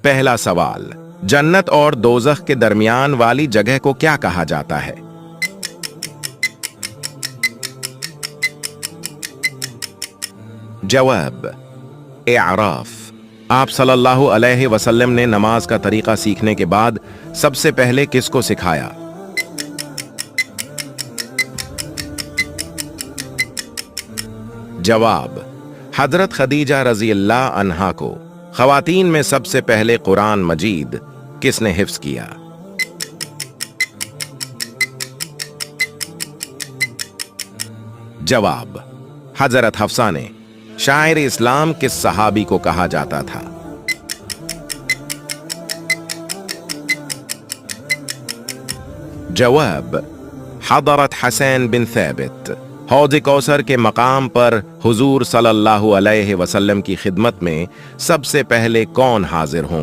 پہلا سوال، جنت اور دوزخ کے درمیان والی جگہ کو کیا کہا جاتا ہے؟ جواب، اعراف۔ آپ صلی اللہ علیہ وسلم نے نماز کا طریقہ سیکھنے کے بعد سب سے پہلے کس کو سکھایا؟ جواب، حضرت خدیجہ رضی اللہ عنہا کو۔ خواتین میں سب سے پہلے قرآن مجید کس نے حفظ کیا؟ جواب، حضرت حفصہ نے۔ شاعر اسلام کس صحابی کو کہا جاتا تھا؟ جواب، حضرت حسین بن ثابت۔ حوض کوثر کے مقام پر حضور صلی اللہ علیہ وسلم کی خدمت میں سب سے پہلے کون حاضر ہوں